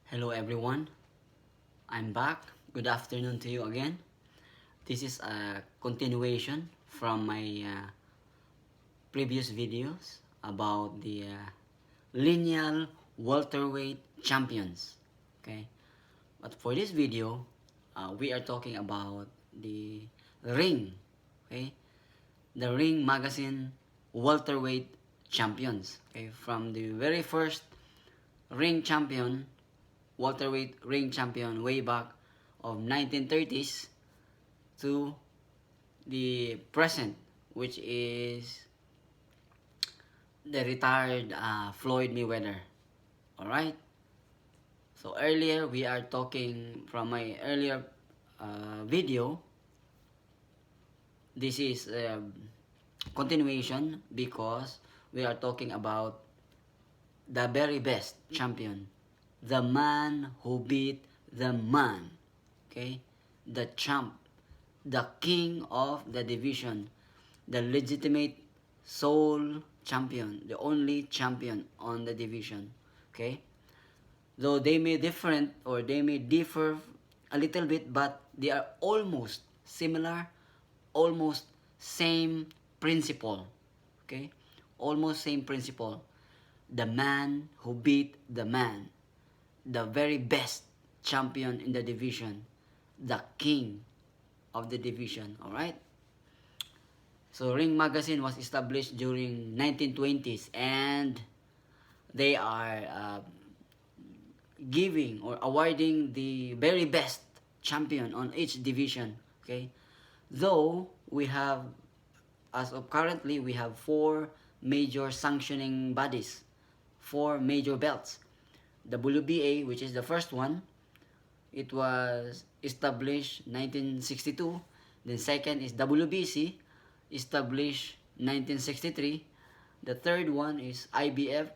Hello everyone, I'm back. Good afternoon to you again. This is a continuation from my previous videos about the lineal welterweight champions. Okay, but for this video, we are talking about the ring. Okay, the Ring Magazine welterweight champions. Okay, from the very first ring champion, welterweight ring champion way back of 1930s to the present, which is the retired Floyd Mayweather. Alright? So earlier we are talking from my earlier video. This is a continuation because we are talking about the very best champion, the man who beat the man, okay, the champ, the king of the division, the legitimate sole champion, the only champion on the division, okay. Though they may differ a little bit, but they are almost similar, almost same principle, okay, almost same principle. The man who beat the man, the very best champion in the division, the king of the division. All right. So Ring Magazine was established during 1920s, and they are giving or awarding the very best champion on each division. Okay, though we have, as of currently, we have 4 major sanctioning bodies, 4 major belts. WBA, which is the first one, it was established 1962. Then second is WBC, established 1963. The third one is IBF,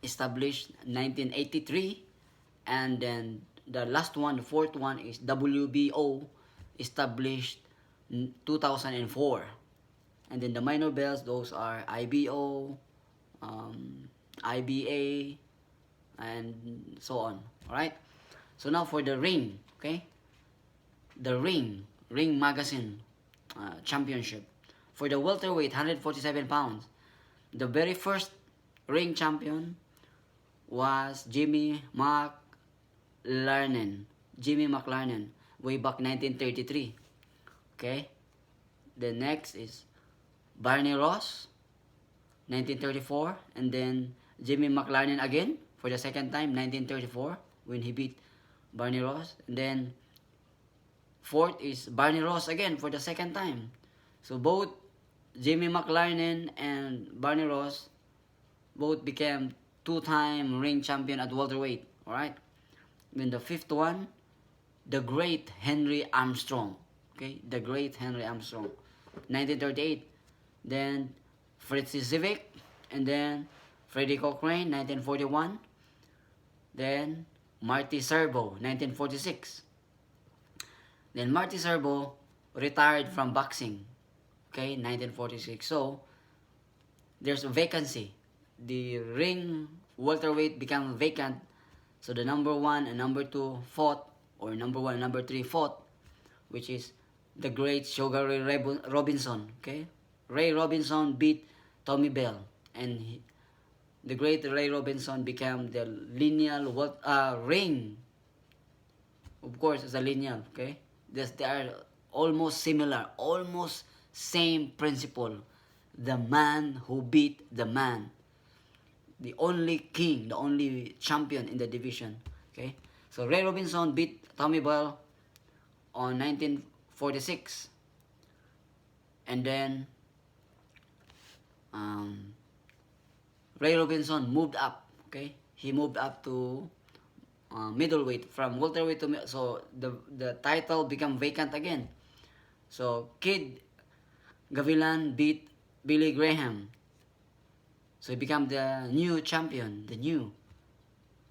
established 1983. And then the last one, the fourth one, is WBO, established 2004. And then the minor belts, those are IBO, IBA, and so on. Alright? So now for the ring, okay? The Ring Magazine Championship. For the welterweight, 147 pounds, the very first ring champion was Jimmy McLarnin, way back 1933. Okay? The next is Barney Ross, 1934, and then Jimmy McLarnin again for the second time, 1934, when he beat Barney Ross. And then fourth is Barney Ross again for the second time. So both Jimmy McLarnin and Barney Ross both became 2-time ring champion at welterweight. Alright? Then the fifth one, the great Henry Armstrong. Okay, the great Henry Armstrong, 1938. Then Fritzie Zivic, and then Freddie Cochrane, 1941. Then Marty Servo, 1946. Then Marty Servo retired from boxing, okay, 1946. So there's a vacancy. The ring welterweight became vacant. So the number 1 and number 2 fought, or number 1 and number 3 fought, which is the great Sugar Ray Robinson. Okay, Ray Robinson beat Tommy Bell, and the great Ray Robinson became the lineal ring. Of course, it's a lineal. Okay, they are almost similar, almost same principle. The man who beat the man, the only king, the only champion in the division. Okay, so Ray Robinson beat Tommy Bell on 1946, and then Ray Robinson moved up. Okay, he moved up to middleweight from welterweight to so the title became vacant again. So Kid Gavilán beat Billy Graham. So he became the new champion, the new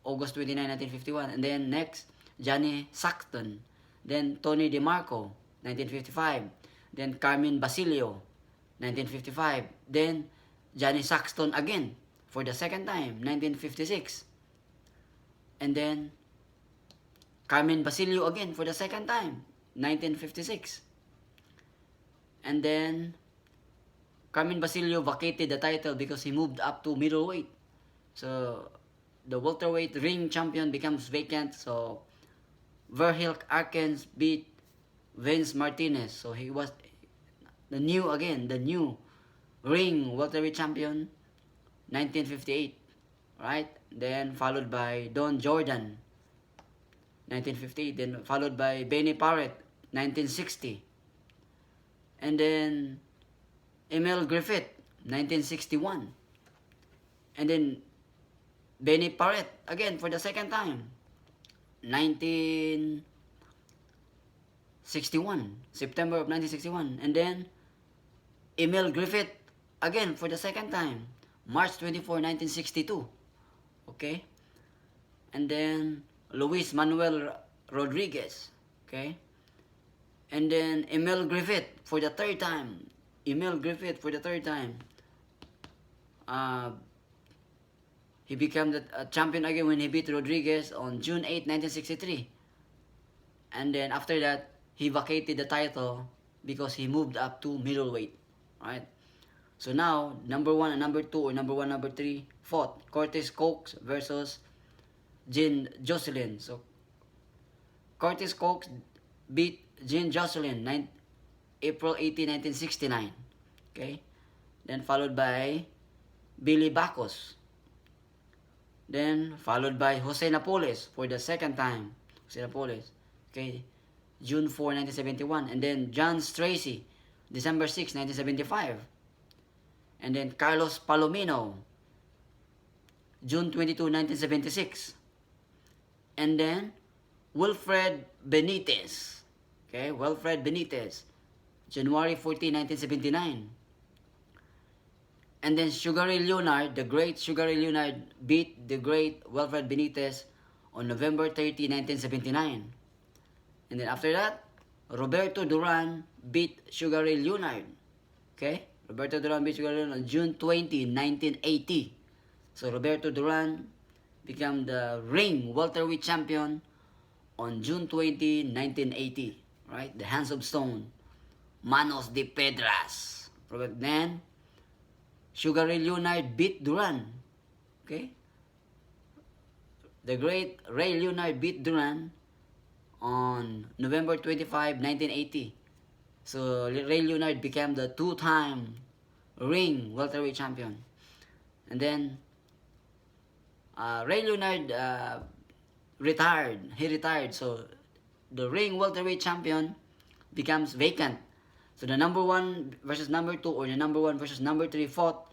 August 29, 1951. And then next, Johnny Saxton. Then Tony DeMarco, 1955. Then Carmen Basilio, 1955. Then Johnny Saxton again for the second time, 1956. And then Carmen Basilio again for the second time, 1956. And then Carmen Basilio vacated the title because he moved up to middleweight. So the welterweight ring champion becomes vacant. So Verhilk Arkens beat Vince Martinez. So he was the new ring welterweight champion, 1958. Right? Then followed by Don Jordan, 1958. Then followed by Benny Parrott, 1960. And then Emil Griffith, 1961. And then Benny Parrott again for the second time, 1961, September of 1961. And then Emil Griffith again for the second time, March 24, 1962. Okay? And then Luis Manuel Rodriguez. Okay? And then Emil Griffith for the third time. He became the champion again when he beat Rodriguez on June 8, 1963. And then after that, he vacated the title because he moved up to middleweight. Right? So now, number 1 and number 2, or number 1, number 3, fought. Curtis Cox versus Jean Jocelyn. So, Curtis Cox beat Jean Jocelyn April 18, 1969. Okay? Then followed by Billy Bacchus. Then followed by Jose Napoles for the second time. Jose Napoles. Okay? June 4, 1971. And then John Stracey, December 6, 1975. And then Carlos Palomino, June 22, 1976. And then Wilfred Benitez. Okay, Wilfred Benitez, January 14, 1979. And then Sugar Ray Leonard, the great Sugar Ray Leonard, beat the great Wilfred Benitez on November 30, 1979. And then after that, Roberto Duran beat Sugar Ray Leonard. Okay? Roberto Duran beat Sugar Ray Leonard on June 20, 1980. So Roberto Duran became the ring welterweight champion on June 20, 1980. Right? The Hands of Stone. Manos de Pedras. Then, Sugar Ray Leonard beat Duran. Okay? The great Ray Leonard beat Duran on November 25, 1980. So, Ray Leonard became the two-time ring welterweight champion. And then, Ray Leonard retired. He retired. So, the ring welterweight champion becomes vacant. So, the number 1 versus number 2 or the number 1 versus number 3 fought.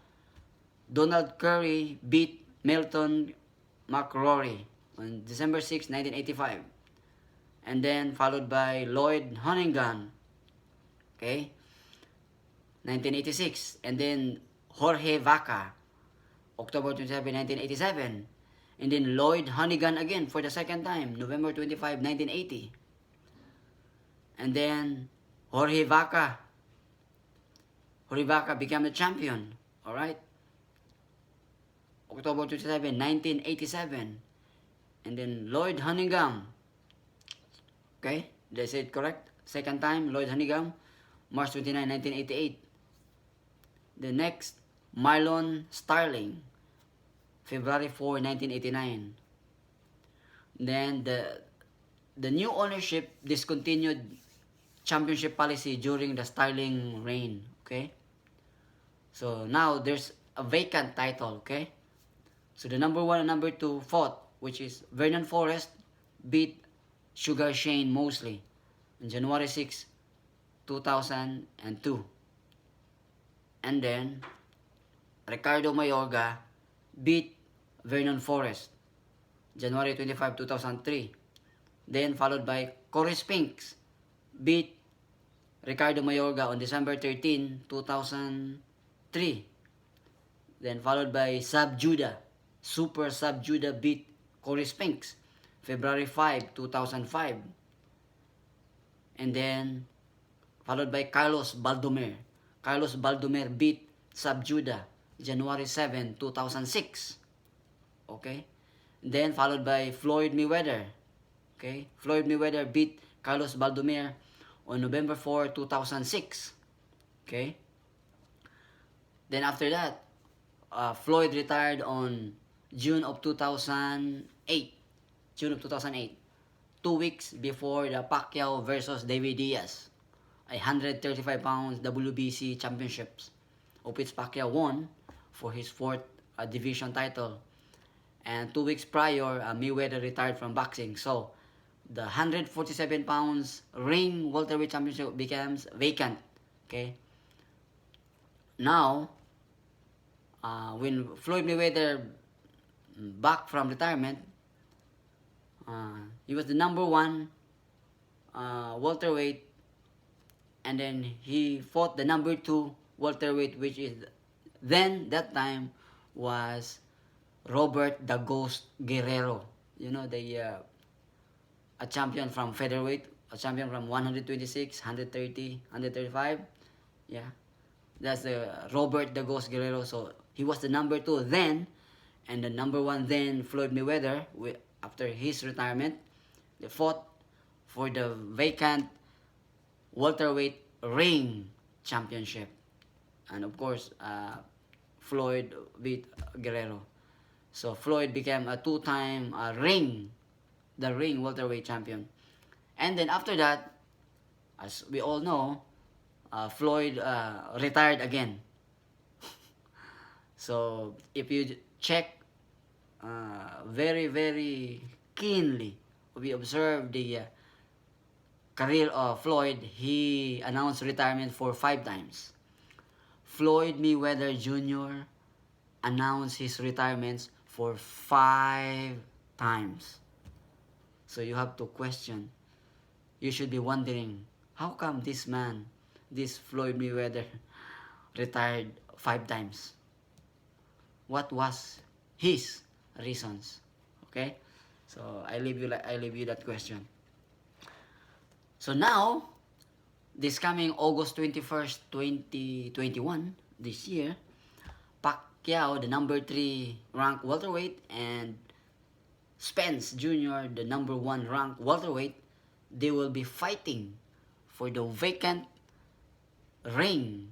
Donald Curry beat Milton McRory on December 6, 1985. And then followed by Lloyd Honningham, okay, 1986. And then Jorge Vaca, October 27, 1987. And then Lloyd Honningham again for the second time, November 25, 1980. And then Jorge Vaca became the champion, alright? October 27, 1987. And then Lloyd Honningham, okay, did I say it correct? Second time, Lloyd Honningham, March 29, 1988. The next, Marlon Starling, February 4, 1989. Then the new ownership discontinued championship policy during the Starling reign, okay? So now there's a vacant title, okay? So the number 1 and number 2 fought, which is Vernon Forrest beat Sugar Shane Mosley on January 6, 2002. And then Ricardo Mayorga beat Vernon Forrest January 25, 2003. Then followed by Corey Spinks beat Ricardo Mayorga on December 13, 2003. Then followed by Super Sub Judah beat Corey Spinks February 5, 2005. And then followed by Carlos Baldomir. Carlos Baldomir beat Sub Judah January 7, 2006. Okay? Then followed by Floyd Mayweather. Okay, Floyd Mayweather beat Carlos Baldomir on November 4, 2006. Okay. Then after that, Floyd retired on June of 2008. June of 2008. 2 weeks before the Pacquiao versus David Diaz, a 135 pounds WBC championships, of which Pacquiao won for his fourth division title. And 2 weeks prior, Mayweather retired from boxing. So, the 147 pounds ring welterweight championship becomes vacant. Okay. Now, when Floyd Mayweather back from retirement, he was the number one welterweight, and then he fought the number two welterweight, which is then that time was Robert the Ghost Guerrero. You know, a champion from featherweight, a champion from 126, 130, 135. Yeah, that's the Robert the Ghost Guerrero. So he was the number two then, and the number one then, Floyd Mayweather, after his retirement, they fought for the vacant welterweight ring championship. And of course, Floyd beat Guerrero. So Floyd became a two-time the ring welterweight champion. And then after that, as we all know, Floyd retired again. So if you check very, very keenly, we observe the career of Floyd, he announced retirement for 5 times. Floyd Mayweather Jr. announced his retirements for 5 times. So you have to question. You should be wondering, how come this man, this Floyd Mayweather, retired 5 times? What was his reasons? Okay? So I leave you that question. So now, this coming August 21st, 2021, this year, Pacquiao, the number 3 ranked welterweight, and Spence Jr., the number 1 ranked welterweight, they will be fighting for the vacant Ring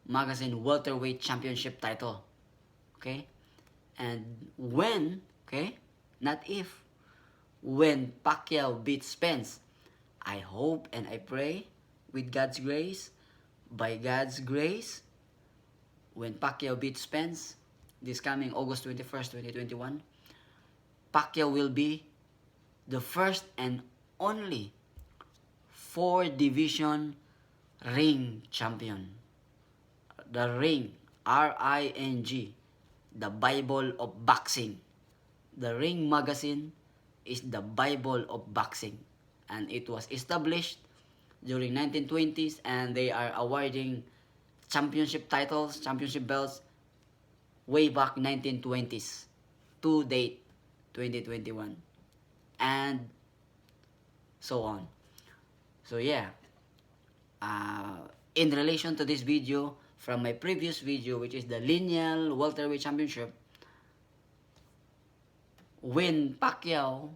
Magazine welterweight championship title. Okay? And when, okay, not if, when Pacquiao beats Spence, I hope and I pray, with God's grace, by God's grace, when Pacquiao beats Spence, this coming August 21st, 2021, Pacquiao will be the first and only 4-division ring champion. The ring, R-I-N-G, the Bible of boxing. The Ring Magazine is the Bible of boxing. And it was established during 1920s, and they are awarding championship titles, championship belts, way back 1920s to date 2021, and so on. So yeah, in relation to this video, from my previous video, which is the lineal welterweight championship, when Pacquiao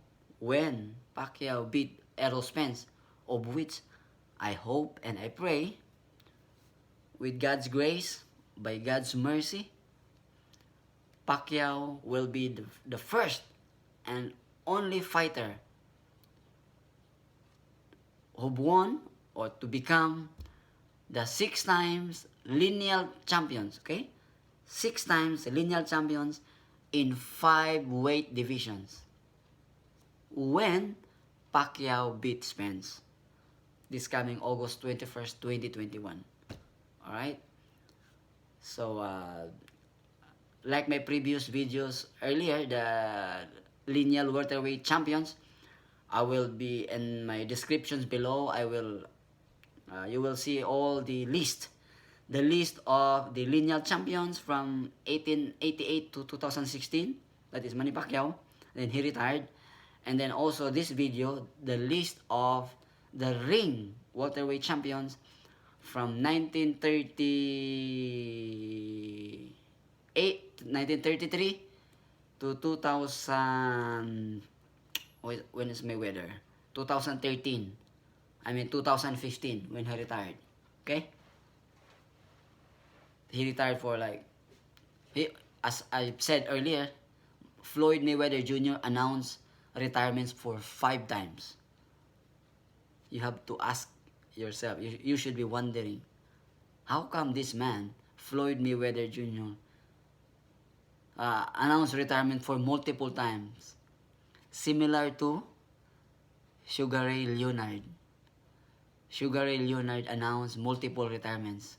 beat Errol Spence, of which I hope and I pray, with God's grace, by God's mercy, Pacquiao will be the first and only fighter who won or to become the 6 times lineal champions, okay? 6 times lineal champions in 5 weight divisions when Pacquiao beat Spence this coming August 21st, 2021. Alright? So, like my previous videos earlier, the lineal welterweight champions, I will be in my descriptions below. You will see all the list of the lineal champions from 1888 to 2016. That is Manny Pacquiao. Then he retired. And then also this video, the list of the ring welterweight champions from 1933 to 2000. when is Mayweather? 2013. I mean 2015 when he retired. Okay? He retired for like, as I said earlier, Floyd Mayweather Jr. announced retirements for 5 times. You have to ask yourself, you should be wondering, how come this man, Floyd Mayweather Jr., announced retirement for multiple times, similar to Sugar Ray Leonard. Sugar Ray Leonard announced multiple retirements.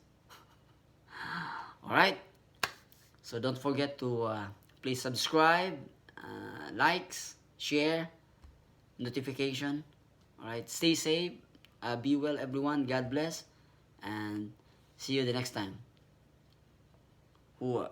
Alright, so don't forget to please subscribe, likes, share, notification. Alright, stay safe, be well everyone, God bless, and see you the next time. Hua.